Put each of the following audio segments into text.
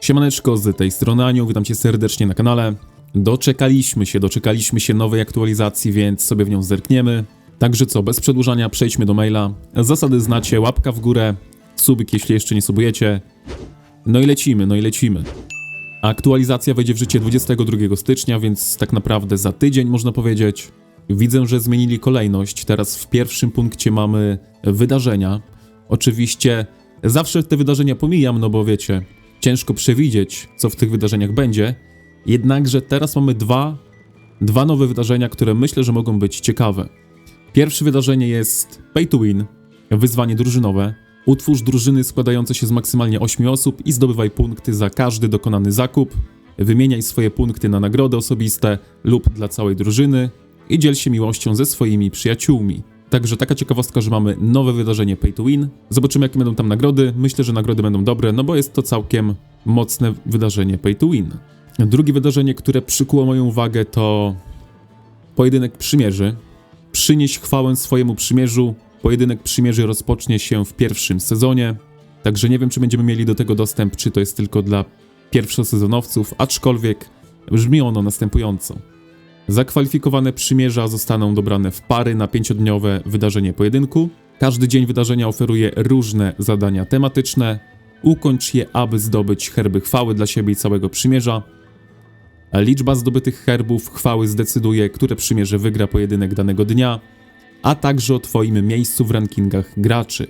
Siemaneczko, z tej strony Anioł, witam cię serdecznie na kanale. Doczekaliśmy się nowej aktualizacji, więc sobie w nią zerkniemy. Także co, bez przedłużania przejdźmy do maila. Zasady znacie, łapka w górę, subik jeśli jeszcze nie subujecie. No i lecimy. Aktualizacja wejdzie w życie 22 stycznia, więc tak naprawdę za tydzień można powiedzieć. Widzę, że zmienili kolejność. Teraz w pierwszym punkcie mamy wydarzenia. Oczywiście zawsze te wydarzenia pomijam, no bo wiecie, ciężko przewidzieć, co w tych wydarzeniach będzie. Jednakże teraz mamy dwa nowe wydarzenia, które myślę, że mogą być ciekawe. Pierwsze wydarzenie jest Pay to Win, wyzwanie drużynowe. Utwórz drużyny składające się z maksymalnie 8 osób i zdobywaj punkty za każdy dokonany zakup. Wymieniaj swoje punkty na nagrody osobiste lub dla całej drużyny i dziel się miłością ze swoimi przyjaciółmi. Także taka ciekawostka, że mamy nowe wydarzenie Pay to Win. Zobaczymy, jakie będą tam nagrody. Myślę, że nagrody będą dobre, no bo jest to całkiem mocne wydarzenie Pay to Win. Drugie wydarzenie, które przykuło moją uwagę, to Pojedynek Przymierzy. Przynieś chwałę swojemu przymierzu. Pojedynek Przymierzy rozpocznie się w pierwszym sezonie. Także nie wiem, czy będziemy mieli do tego dostęp, czy to jest tylko dla pierwszosezonowców, aczkolwiek brzmi ono następująco. Zakwalifikowane przymierza zostaną dobrane w pary na 5-dniowe wydarzenie pojedynku. Każdy dzień wydarzenia oferuje różne zadania tematyczne. Ukończ je, aby zdobyć herby chwały dla siebie i całego przymierza. Liczba zdobytych herbów chwały zdecyduje, które przymierze wygra pojedynek danego dnia, a także o twoim miejscu w rankingach graczy.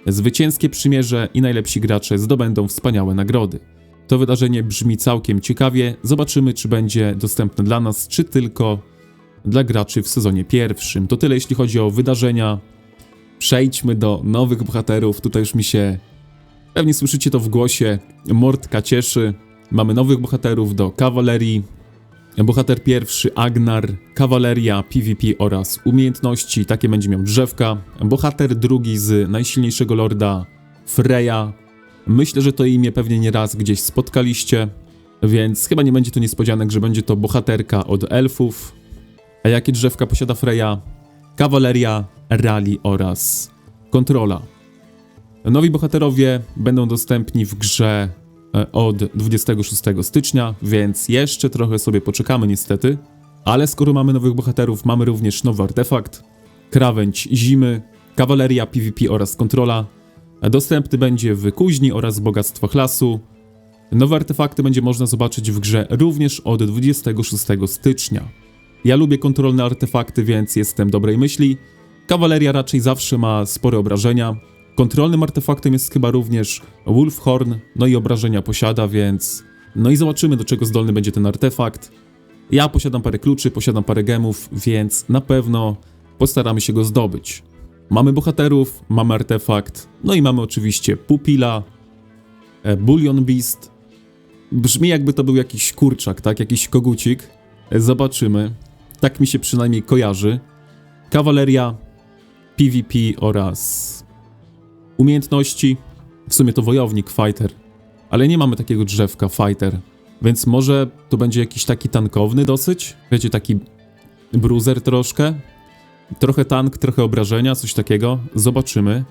Zwycięskie przymierze i najlepsi gracze zdobędą wspaniałe nagrody. To wydarzenie brzmi całkiem ciekawie, zobaczymy, czy będzie dostępne dla nas, czy tylko dla graczy w sezonie pierwszym. To tyle, jeśli chodzi o wydarzenia. Przejdźmy do nowych bohaterów. Tutaj już mi się, pewnie słyszycie to w głosie, mordka cieszy. Mamy nowych bohaterów do kawalerii. Bohater pierwszy Agnar, kawaleria, PvP oraz umiejętności, takie będzie miał drzewka. Bohater drugi z najsilniejszego lorda Freya. Myślę, że to imię pewnie nieraz gdzieś spotkaliście, więc chyba nie będzie tu niespodzianek, że będzie to bohaterka od elfów. A jakie drzewka posiada Freya? Kawaleria, rally oraz kontrola. Nowi bohaterowie będą dostępni w grze od 26 stycznia, więc jeszcze trochę sobie poczekamy niestety. Ale skoro mamy nowych bohaterów, mamy również nowy artefakt. Krawędź zimy, kawaleria, PvP oraz kontrola. Dostępny będzie w kuźni oraz bogactwach lasu. Nowe artefakty będzie można zobaczyć w grze również od 26 stycznia. Ja lubię kontrolne artefakty, więc jestem dobrej myśli. Kawaleria raczej zawsze ma spore obrażenia. Kontrolnym artefaktem jest chyba również Wolfhorn, no i obrażenia posiada, więc... No i zobaczymy, do czego zdolny będzie ten artefakt. Ja posiadam parę kluczy, posiadam parę gemów, więc na pewno postaramy się go zdobyć. Mamy bohaterów, mamy artefakt, no i mamy oczywiście pupila, Bullion Beast. Brzmi, jakby to był jakiś kurczak, tak? Jakiś kogucik. Zobaczymy. Tak mi się przynajmniej kojarzy. Kawaleria, PvP oraz umiejętności. W sumie to wojownik, fighter. Ale nie mamy takiego drzewka, fighter. Więc może to będzie jakiś taki tankowny dosyć? Wiecie, taki bruiser troszkę? Trochę tank, trochę obrażenia, coś takiego. Zobaczymy.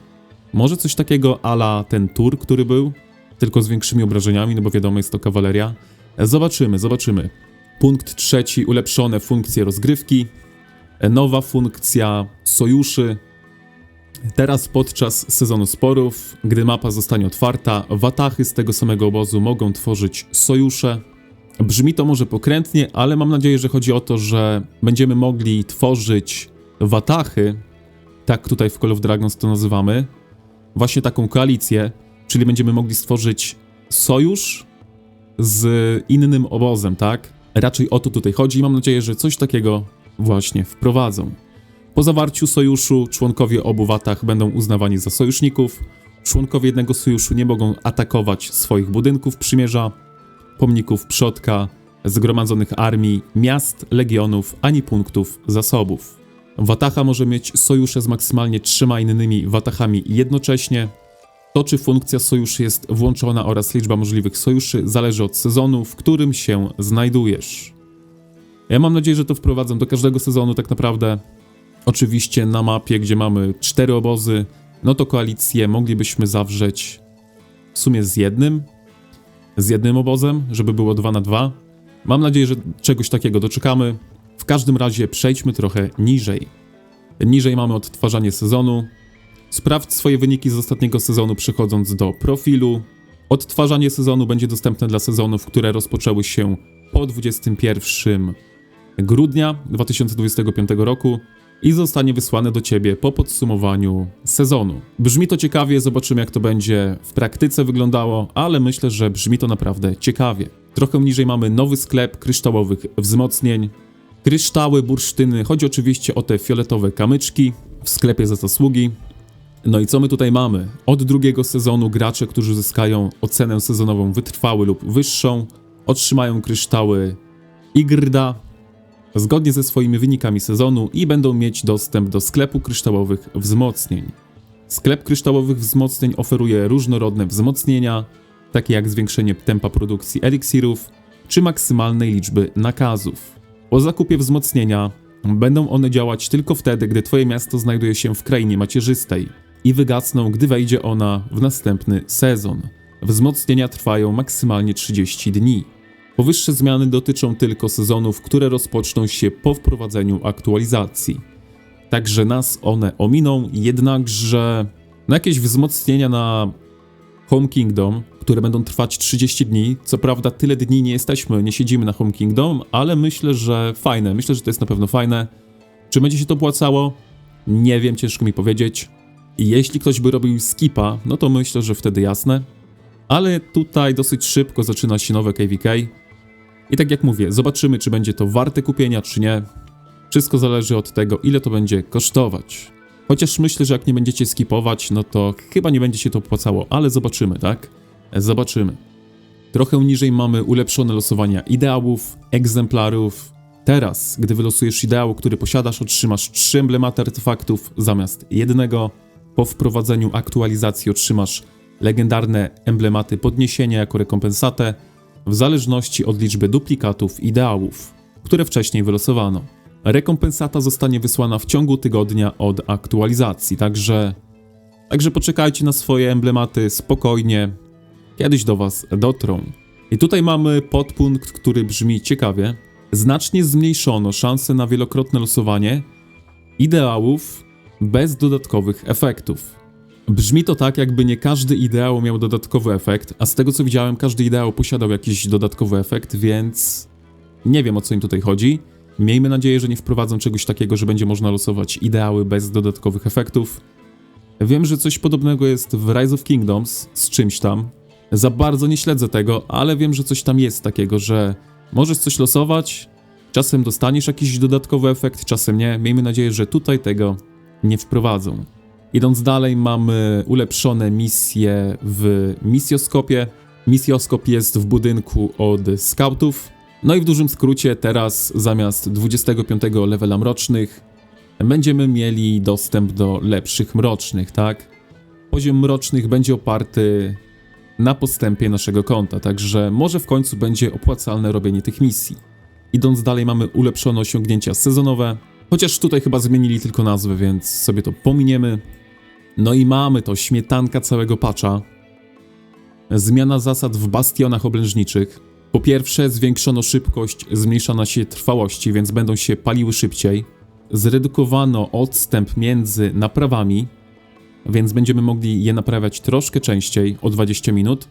Może coś takiego a la ten Tur, który był, tylko z większymi obrażeniami, no bo wiadomo, jest to kawaleria. Zobaczymy. Punkt trzeci, ulepszone funkcje rozgrywki. Nowa funkcja sojuszy. Teraz podczas sezonu sporów, gdy mapa zostanie otwarta, watachy z tego samego obozu mogą tworzyć sojusze. Brzmi to może pokrętnie, ale mam nadzieję, że chodzi o to, że będziemy mogli tworzyć watachy, tak tutaj w Call of Dragons to nazywamy, właśnie taką koalicję, czyli będziemy mogli stworzyć sojusz z innym obozem, tak? Raczej o to tutaj chodzi i mam nadzieję, że coś takiego właśnie wprowadzą. Po zawarciu sojuszu członkowie obu watach będą uznawani za sojuszników. Członkowie jednego sojuszu nie mogą atakować swoich budynków przymierza, pomników przodka, zgromadzonych armii, miast, legionów, ani punktów zasobów. Wataha może mieć sojusze z maksymalnie 3 innymi watachami jednocześnie. To, czy funkcja sojuszu jest włączona oraz liczba możliwych sojuszy, zależy od sezonu, w którym się znajdujesz. Ja mam nadzieję, że to wprowadzą do każdego sezonu tak naprawdę. Oczywiście na mapie, gdzie mamy 4 obozy, no to koalicję moglibyśmy zawrzeć w sumie z jednym obozem, żeby było 2 na 2. Mam nadzieję, że czegoś takiego doczekamy. W każdym razie przejdźmy trochę niżej. Niżej mamy odtwarzanie sezonu. Sprawdź swoje wyniki z ostatniego sezonu przechodząc do profilu. Odtwarzanie sezonu będzie dostępne dla sezonów, które rozpoczęły się po 21 grudnia 2025 roku i zostanie wysłane do Ciebie po podsumowaniu sezonu. Brzmi to ciekawie, zobaczymy jak to będzie w praktyce wyglądało, ale myślę, że brzmi to naprawdę ciekawie. Trochę niżej mamy nowy sklep kryształowych wzmocnień. Kryształy, bursztyny, chodzi oczywiście o te fioletowe kamyczki w sklepie za zasługi. No i co my tutaj mamy? Od drugiego sezonu gracze, którzy uzyskają ocenę sezonową wytrwały lub wyższą, otrzymają kryształy Igrda zgodnie ze swoimi wynikami sezonu i będą mieć dostęp do sklepu kryształowych wzmocnień. Sklep kryształowych wzmocnień oferuje różnorodne wzmocnienia, takie jak zwiększenie tempa produkcji eliksirów czy maksymalnej liczby nakazów. Po zakupie wzmocnienia będą one działać tylko wtedy, gdy Twoje miasto znajduje się w krainie macierzystej i wygasną, gdy wejdzie ona w następny sezon. Wzmocnienia trwają maksymalnie 30 dni. Powyższe zmiany dotyczą tylko sezonów, które rozpoczną się po wprowadzeniu aktualizacji. Także nas one ominą, jednakże jakieś wzmocnienia na Home Kingdom, które będą trwać 30 dni, co prawda tyle dni nie siedzimy na Home Kingdom, ale myślę, że fajne, myślę, że to jest na pewno fajne. Czy będzie się to opłacało? Nie wiem, ciężko mi powiedzieć. I jeśli ktoś by robił skipa, no to myślę, że wtedy jasne. Ale tutaj dosyć szybko zaczyna się nowe KVK. I tak jak mówię, zobaczymy, czy będzie to warte kupienia, czy nie. Wszystko zależy od tego, ile to będzie kosztować. Chociaż myślę, że jak nie będziecie skipować, no to chyba nie będzie się to opłacało, ale zobaczymy, tak? Zobaczymy. Trochę niżej mamy ulepszone losowania ideałów, egzemplarów. Teraz, gdy wylosujesz ideał, który posiadasz, otrzymasz 3 emblematy artefaktów zamiast 1. Po wprowadzeniu aktualizacji otrzymasz legendarne emblematy podniesienia jako rekompensatę, w zależności od liczby duplikatów ideałów, które wcześniej wylosowano. Rekompensata zostanie wysłana w ciągu tygodnia od aktualizacji, także poczekajcie na swoje emblematy spokojnie, kiedyś do Was dotrą. I tutaj mamy podpunkt, który brzmi ciekawie. Znacznie zmniejszono szanse na wielokrotne losowanie ideałów bez dodatkowych efektów. Brzmi to tak, jakby nie każdy ideał miał dodatkowy efekt, a z tego co widziałem, każdy ideał posiadał jakiś dodatkowy efekt, więc nie wiem o co im tutaj chodzi. Miejmy nadzieję, że nie wprowadzą czegoś takiego, że będzie można losować ideały bez dodatkowych efektów. Wiem, że coś podobnego jest w Rise of Kingdoms z czymś tam. Za bardzo nie śledzę tego, ale wiem, że coś tam jest takiego, że możesz coś losować, czasem dostaniesz jakiś dodatkowy efekt, czasem nie. Miejmy nadzieję, że tutaj tego nie wprowadzą. Idąc dalej, mamy ulepszone misje w misjoskopie. Misjoskop jest w budynku od scoutów. No i w dużym skrócie teraz zamiast 25 levela mrocznych będziemy mieli dostęp do lepszych mrocznych, tak? Poziom mrocznych będzie oparty na postępie naszego konta, także może w końcu będzie opłacalne robienie tych misji. Idąc dalej, mamy ulepszone osiągnięcia sezonowe, chociaż tutaj chyba zmienili tylko nazwę, więc sobie to pominiemy. No i mamy to śmietanka całego patcha. Zmiana zasad w bastionach oblężniczych. Po pierwsze, zwiększono szybkość zmniejszana się trwałości, więc będą się paliły szybciej. Zredukowano odstęp między naprawami, więc będziemy mogli je naprawiać troszkę częściej, o 20 minut.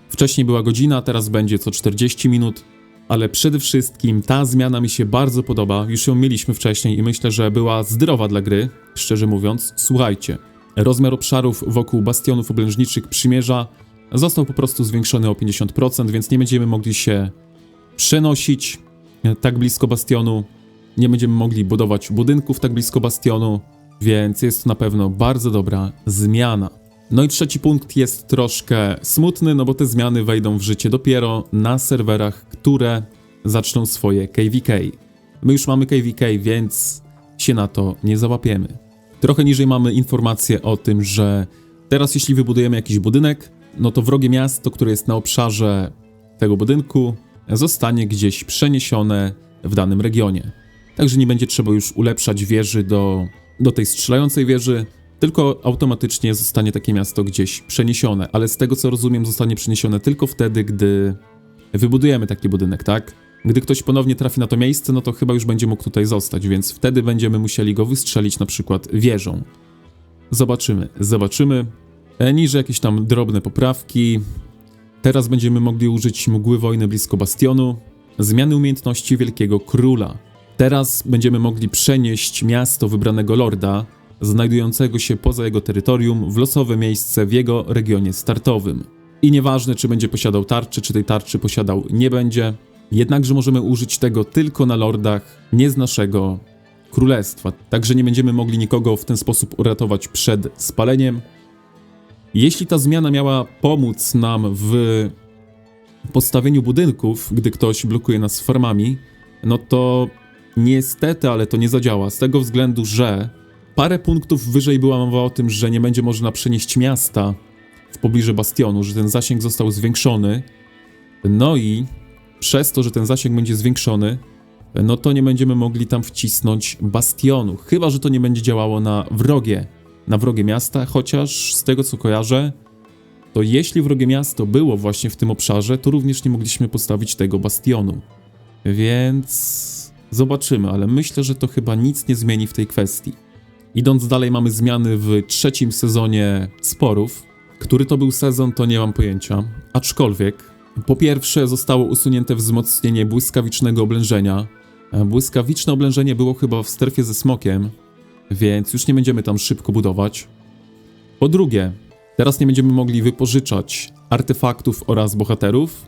Wcześniej była godzina, teraz będzie co 40 minut. Ale przede wszystkim ta zmiana mi się bardzo podoba, już ją mieliśmy wcześniej i myślę, że była zdrowa dla gry, szczerze mówiąc. Słuchajcie, rozmiar obszarów wokół bastionów oblężniczych przymierza został po prostu zwiększony o 50%, więc nie będziemy mogli się przenosić tak blisko bastionu, nie będziemy mogli budować budynków tak blisko bastionu, więc jest to na pewno bardzo dobra zmiana. No i trzeci punkt jest troszkę smutny, no bo te zmiany wejdą w życie dopiero na serwerach, które zaczną swoje KVK. My już mamy KVK, więc się na to nie załapiemy. Trochę niżej mamy informację o tym, że teraz jeśli wybudujemy jakiś budynek, no to wrogie miasto, które jest na obszarze tego budynku, zostanie gdzieś przeniesione w danym regionie. Także nie będzie trzeba już ulepszać wieży do tej strzelającej wieży, tylko automatycznie zostanie takie miasto gdzieś przeniesione, ale z tego co rozumiem zostanie przeniesione tylko wtedy, gdy wybudujemy taki budynek, tak? Gdy ktoś ponownie trafi na to miejsce, no to chyba już będzie mógł tutaj zostać, więc wtedy będziemy musieli go wystrzelić na przykład wieżą. Zobaczymy. Niżej jakieś tam drobne poprawki. Teraz będziemy mogli użyć mgły wojny blisko bastionu. Zmiany umiejętności Wielkiego Króla. Teraz będziemy mogli przenieść miasto wybranego lorda, znajdującego się poza jego terytorium, w losowe miejsce w jego regionie startowym. I nieważne, czy będzie posiadał tarczę, czy tej tarczy posiadał nie będzie, jednakże możemy użyć tego tylko na lordach nie z naszego królestwa, także nie będziemy mogli nikogo w ten sposób uratować przed spaleniem. Jeśli ta zmiana miała pomóc nam w postawieniu budynków, gdy ktoś blokuje nas farmami, no to niestety, ale to nie zadziała, z tego względu, że parę punktów wyżej była mowa o tym, że nie będzie można przenieść miasta w pobliżu bastionu, że ten zasięg został zwiększony, no i przez to, że ten zasięg będzie zwiększony, no to nie będziemy mogli tam wcisnąć bastionu, chyba że to nie będzie działało na wrogie miasta, chociaż z tego co kojarzę, to jeśli wrogie miasto było właśnie w tym obszarze, to również nie mogliśmy postawić tego bastionu. Więc zobaczymy, ale myślę, że to chyba nic nie zmieni w tej kwestii. Idąc dalej, mamy zmiany w trzecim sezonie sporów. Który to był sezon, to nie mam pojęcia. Aczkolwiek, po pierwsze zostało usunięte wzmocnienie błyskawicznego oblężenia. Błyskawiczne oblężenie było chyba w strefie ze smokiem, więc już nie będziemy tam szybko budować. Po drugie, teraz nie będziemy mogli wypożyczać artefaktów oraz bohaterów,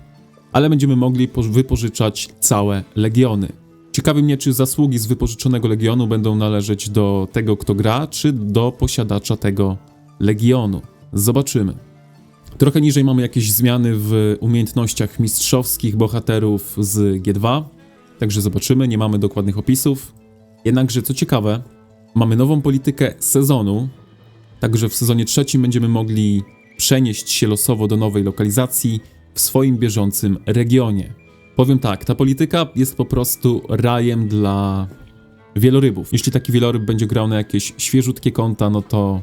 ale będziemy mogli wypożyczać całe legiony. Ciekawi mnie, czy zasługi z wypożyczonego legionu będą należeć do tego, kto gra, czy do posiadacza tego legionu. Zobaczymy. Trochę niżej mamy jakieś zmiany w umiejętnościach mistrzowskich bohaterów z G2, także zobaczymy, nie mamy dokładnych opisów. Jednakże, co ciekawe, mamy nową politykę sezonu, także w sezonie trzecim będziemy mogli przenieść się losowo do nowej lokalizacji w swoim bieżącym regionie. Powiem tak, ta polityka jest po prostu rajem dla wielorybów. Jeśli taki wieloryb będzie grał na jakieś świeżutkie konta, no to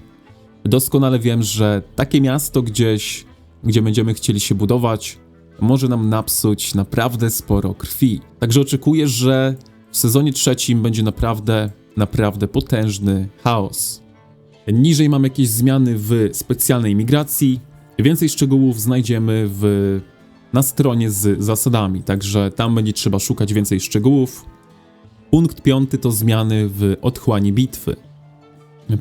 doskonale wiem, że takie miasto gdzieś, gdzie będziemy chcieli się budować, może nam napsuć naprawdę sporo krwi. Także oczekuję, że w sezonie trzecim będzie naprawdę potężny chaos. Niżej mamy jakieś zmiany w specjalnej migracji. Więcej szczegółów znajdziemy na stronie z zasadami, także tam będzie trzeba szukać więcej szczegółów. Punkt 5 to zmiany w otchłani bitwy.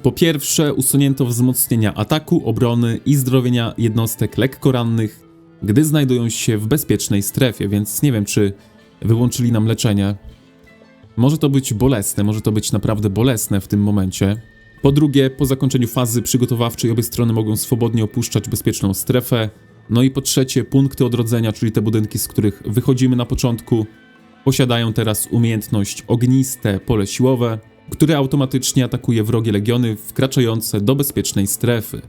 Po pierwsze, usunięto wzmocnienia ataku, obrony i zdrowienia jednostek lekko rannych, gdy znajdują się w bezpiecznej strefie, więc nie wiem, czy wyłączyli nam leczenie. Może to być bolesne, może to być naprawdę bolesne w tym momencie. Po drugie, po zakończeniu fazy przygotowawczej obie strony mogą swobodnie opuszczać bezpieczną strefę. No i po trzecie, punkty odrodzenia, czyli te budynki, z których wychodzimy na początku, posiadają teraz umiejętność ogniste pole siłowe, które automatycznie atakuje wrogie legiony wkraczające do bezpiecznej strefy.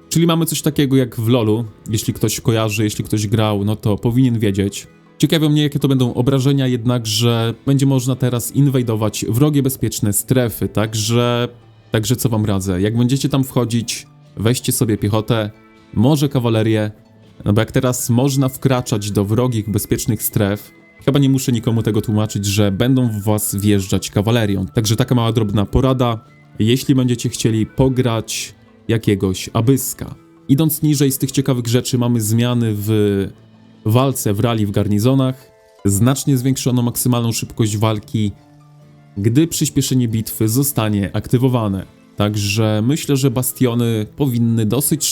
Czyli mamy coś takiego jak w LoLu, jeśli ktoś kojarzy, jeśli ktoś grał, no to powinien wiedzieć. Ciekawią mnie, jakie to będą obrażenia, jednakże będzie można teraz inwajdować wrogie bezpieczne strefy, także co wam radzę, jak będziecie tam wchodzić, weźcie sobie piechotę, może kawalerię, no bo jak teraz można wkraczać do wrogich bezpiecznych stref, chyba nie muszę nikomu tego tłumaczyć, że będą w was wjeżdżać kawalerią. Także taka mała drobna porada, jeśli będziecie chcieli pograć jakiegoś abyska. Idąc niżej z tych ciekawych rzeczy mamy zmiany w walce w rally w garnizonach, znacznie zwiększono maksymalną szybkość walki, gdy przyspieszenie bitwy zostanie aktywowane. Także myślę, że bastiony powinny dosyć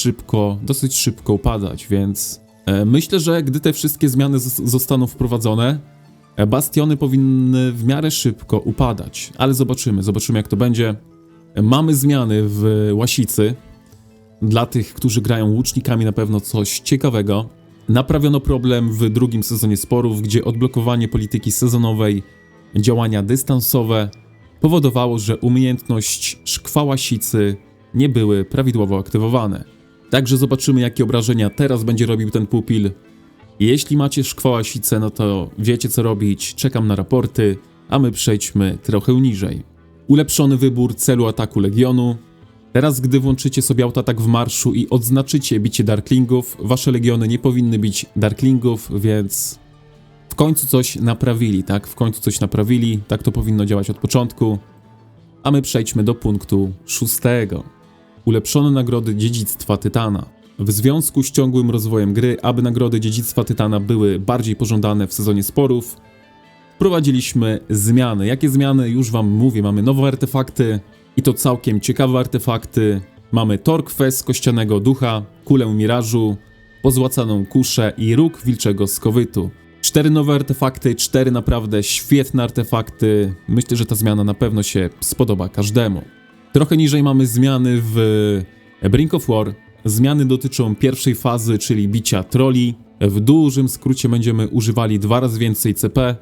szybko upadać, więc myślę, że gdy te wszystkie zmiany zostaną wprowadzone, bastiony powinny w miarę szybko upadać, ale zobaczymy jak to będzie. Mamy zmiany w Łasicy. Dla tych, którzy grają łucznikami, na pewno coś ciekawego. Naprawiono problem w drugim sezonie sporów, gdzie odblokowanie polityki sezonowej, działania dystansowe powodowało, że umiejętność szkwa Łasicy nie były prawidłowo aktywowane. Także zobaczymy, jakie obrażenia teraz będzie robił ten pupil. Jeśli macie szkwa Łasicę, no to wiecie co robić, czekam na raporty, a my przejdźmy trochę niżej. Ulepszony wybór celu ataku legionu. Teraz, gdy włączycie sobie autoatak w marszu i odznaczycie bicie Darklingów, wasze legiony nie powinny bić Darklingów, więc w końcu coś naprawili, tak? W końcu coś naprawili, tak to powinno działać od początku. A my przejdźmy do punktu 6. Ulepszone nagrody Dziedzictwa Tytana. W związku z ciągłym rozwojem gry, aby nagrody Dziedzictwa Tytana były bardziej pożądane w sezonie sporów, wprowadziliśmy zmiany. Jakie zmiany? Już wam mówię, mamy nowe artefakty i to całkiem ciekawe artefakty. Mamy Torquest Kościanego Ducha, Kulę Mirażu, Pozłacaną Kuszę i Róg Wilczego Skowytu. 4 nowe artefakty, 4 naprawdę świetne artefakty. Myślę, że ta zmiana na pewno się spodoba każdemu. Trochę niżej mamy zmiany w Brink of War. Zmiany dotyczą pierwszej fazy, czyli bicia trolli. W dużym skrócie będziemy używali 2 razy więcej CP,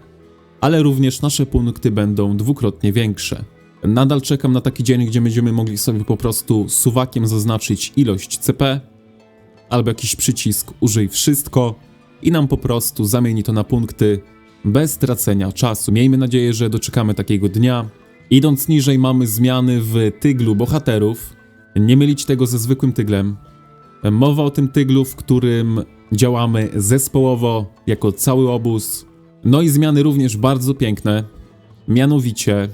ale również nasze punkty będą dwukrotnie większe. Nadal czekam na taki dzień, gdzie będziemy mogli sobie po prostu suwakiem zaznaczyć ilość CP, albo jakiś przycisk użyj wszystko i nam po prostu zamieni to na punkty bez tracenia czasu. Miejmy nadzieję, że doczekamy takiego dnia. Idąc niżej mamy zmiany w tyglu bohaterów. Nie mylić tego ze zwykłym tyglem. Mowa o tym tyglu, w którym działamy zespołowo, jako cały obóz. No i zmiany również bardzo piękne. Mianowicie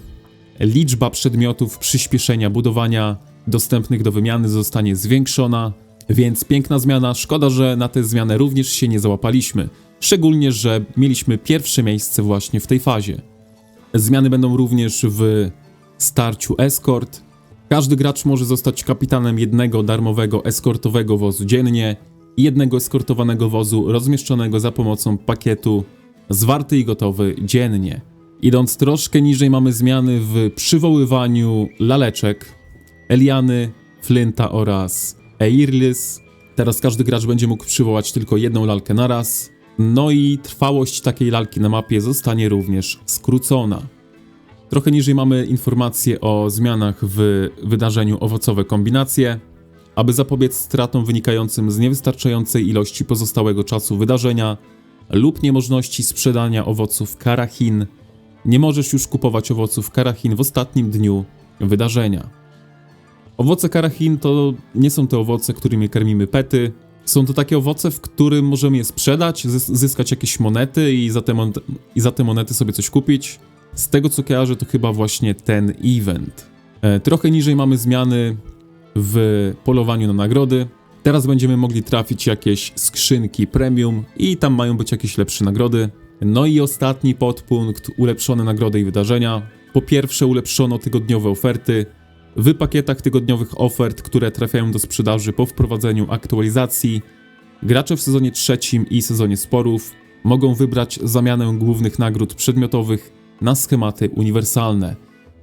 liczba przedmiotów przyspieszenia budowania dostępnych do wymiany zostanie zwiększona. Więc piękna zmiana, szkoda, że na tę zmianę również się nie załapaliśmy. Szczególnie, że mieliśmy pierwsze miejsce właśnie w tej fazie. Zmiany będą również w starciu Escort. Każdy gracz może zostać kapitanem jednego darmowego eskortowego wozu dziennie i jednego eskortowanego wozu rozmieszczonego za pomocą pakietu zwarty i gotowy dziennie. Idąc troszkę niżej mamy zmiany w przywoływaniu laleczek, Eliany, Flinta oraz Eirlis. Teraz każdy gracz będzie mógł przywołać tylko jedną lalkę na raz. No i trwałość takiej lalki na mapie zostanie również skrócona. Trochę niżej mamy informacje o zmianach w wydarzeniu Owocowe Kombinacje. Aby zapobiec stratom wynikającym z niewystarczającej ilości pozostałego czasu wydarzenia lub niemożności sprzedania owoców Karachin, nie możesz już kupować owoców Karachin w ostatnim dniu wydarzenia. Owoce Karachin to nie są te owoce, którymi karmimy pety. Są to takie owoce, w którym możemy je sprzedać, zyskać jakieś monety i za te monety sobie coś kupić. Z tego co kojarzę, to chyba właśnie ten event. Trochę niżej mamy zmiany w polowaniu na nagrody. Teraz będziemy mogli trafić jakieś skrzynki premium i tam mają być jakieś lepsze nagrody. No i ostatni podpunkt, ulepszone nagrody i wydarzenia. Po pierwsze ulepszono tygodniowe oferty. W pakietach tygodniowych ofert, które trafiają do sprzedaży po wprowadzeniu aktualizacji, gracze w sezonie 3 i sezonie sporów mogą wybrać zamianę głównych nagród przedmiotowych na schematy uniwersalne,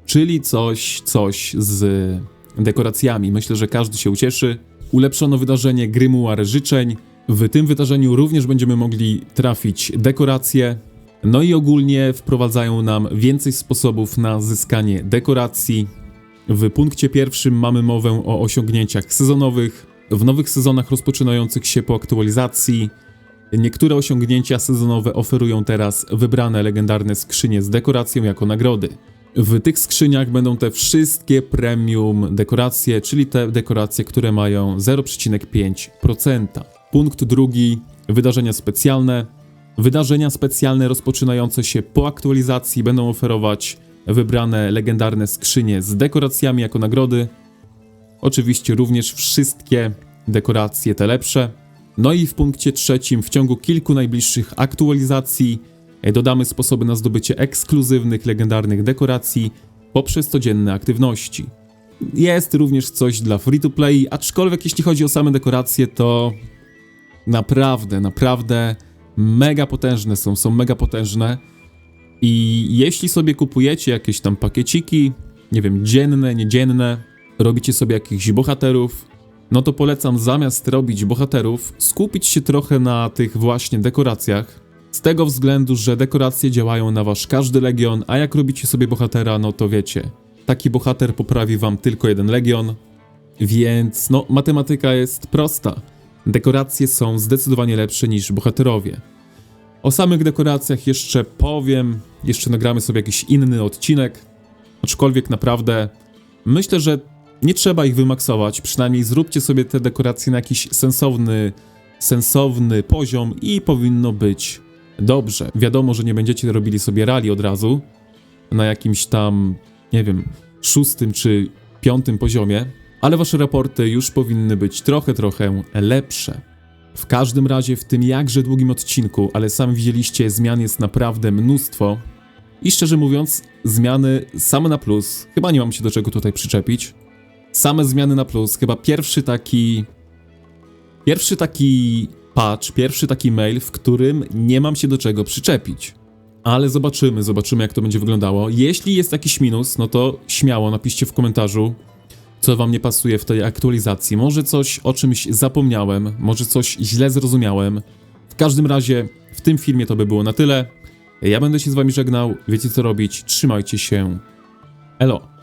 czyli coś z dekoracjami. Myślę, że każdy się ucieszy. Ulepszono wydarzenie Grimoire Życzeń. W tym wydarzeniu również będziemy mogli trafić dekoracje. No i ogólnie wprowadzają nam więcej sposobów na zyskanie dekoracji. W punkcie pierwszym mamy mowę o osiągnięciach sezonowych. W nowych sezonach rozpoczynających się po aktualizacji niektóre osiągnięcia sezonowe oferują teraz wybrane legendarne skrzynie z dekoracją jako nagrody. W tych skrzyniach będą te wszystkie premium dekoracje, czyli te dekoracje, które mają 0,5%. Punkt drugi, wydarzenia specjalne. Wydarzenia specjalne rozpoczynające się po aktualizacji będą oferować wybrane legendarne skrzynie z dekoracjami jako nagrody. Oczywiście również wszystkie dekoracje te lepsze. No i w punkcie trzecim, w ciągu kilku najbliższych aktualizacji dodamy sposoby na zdobycie ekskluzywnych legendarnych dekoracji poprzez codzienne aktywności. Jest również coś dla free-to-play, aczkolwiek jeśli chodzi o same dekoracje, to naprawdę mega potężne są mega potężne. I jeśli sobie kupujecie jakieś tam pakieciki, nie wiem, dzienne, niedzienne, robicie sobie jakichś bohaterów, no to polecam zamiast robić bohaterów, skupić się trochę na tych właśnie dekoracjach. Z tego względu, że dekoracje działają na wasz każdy legion, a jak robicie sobie bohatera, no to wiecie, taki bohater poprawi wam tylko jeden legion, więc no matematyka jest prosta. Dekoracje są zdecydowanie lepsze niż bohaterowie. O samych dekoracjach jeszcze powiem, jeszcze nagramy sobie jakiś inny odcinek, aczkolwiek naprawdę myślę, że Nie trzeba ich wymaksować, przynajmniej zróbcie sobie te dekoracje na jakiś sensowny poziom i powinno być dobrze. Wiadomo, że nie będziecie robili sobie rali od razu na jakimś tam, nie wiem, 6. czy 5. poziomie, ale wasze raporty już powinny być trochę lepsze. W każdym razie w tym jakże długim odcinku, ale sami widzieliście, zmian jest naprawdę mnóstwo i szczerze mówiąc, zmiany same na plus, chyba nie mam się do czego tutaj przyczepić. Same zmiany na plus, chyba pierwszy taki patch, pierwszy taki mail, w którym nie mam się do czego przyczepić. Ale zobaczymy jak to będzie wyglądało. Jeśli jest jakiś minus, no to śmiało napiszcie w komentarzu, co wam nie pasuje w tej aktualizacji. Może coś o czymś zapomniałem, może coś źle zrozumiałem. W każdym razie w tym filmie to by było na tyle. Ja będę się z wami żegnał, wiecie co robić, trzymajcie się. Elo.